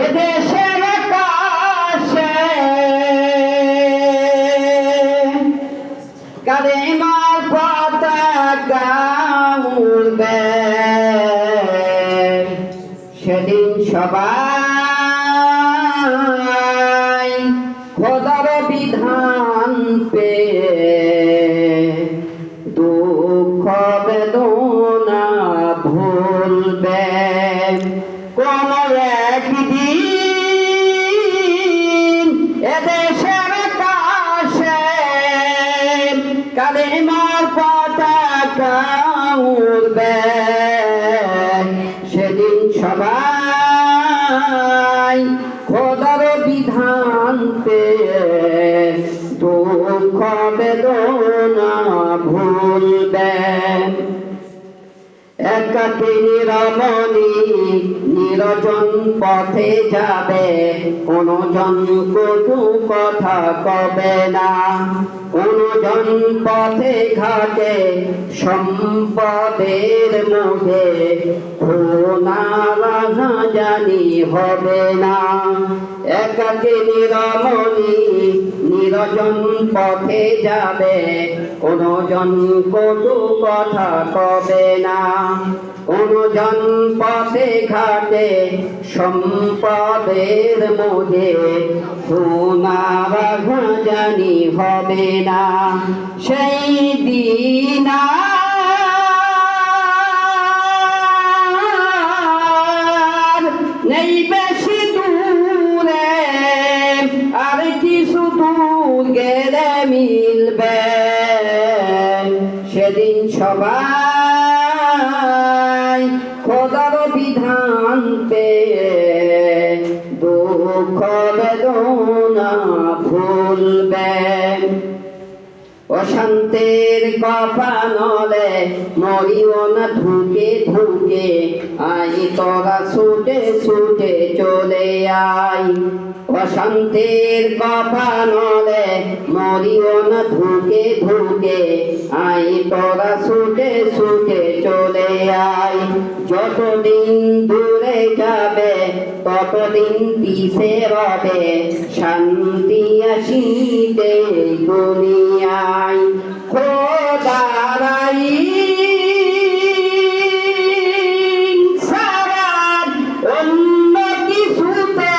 এদেশের আকাশে কালিমার পতাকা উড়বে, সেদিন সবাই খোদার বিধান পেয়ে দুঃখ বেদনা ভুলবে। কোন একদিন এদেশের আকাশে কালিমার পতাকা উড়বে, সেদিন সবাই খোদার বিধান পেয়ে দুঃখ বেদনা ভুলবে। একাকী নিরমণি নিরজন পথে যাবে, কোনো জন কটু কথা কবে না। কোনো জন পথে ঘাটে সম্পদের মুখে জানি হবে না। একাকী নিরমণি নিরজন পথে যাবে, কোনো জন কটু কথা কবে না। কোনো জন পথে ঘাটে সম্পদের মধ্যে জানি হবে না। সেই দিন নেই বেশি দূরে, আর কিছু দূর গেলে মিলবে। সেদিন সবাই খোদার বিধান পেয়ে দুঃখ বেদনা ভুলবে। অশান্তির কপানলে মরিও না ধুকে ধুকে, আই তোরা ছুটে ছুটে চলে আয়। অশান্তির কপানলে মরিও না ধুকে ধুকে, আই তোরা ছুটে ছুটে চলে আয়। যতদিন দূরে যাবে ততদিন পিছে রবে, শান্তি আসিতে দুনিয়ায়। খোদার আইন ছাড়া অন্য কিছুতে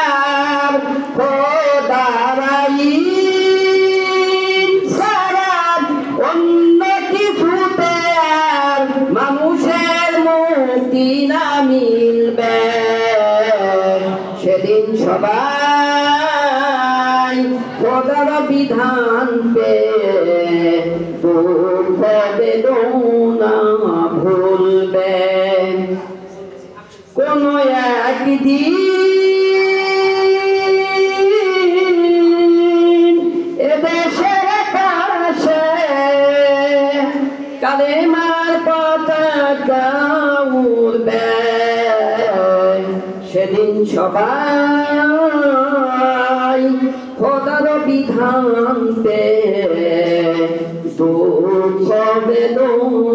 আর, খোদার আইন ছাড়া অন্য কিছুতে আর মানুষের মুক্তি না মিলবে। সেদিন সবাই খোদার বিধান পেয়ে দুঃখ বেদনা ভুলবে। কোন একদিন এদেশের আকাশে কালিমার পতাকা উড়বে, সেদিন সবাই খোদার বিধান পেয়ে দুঃখ বেদনা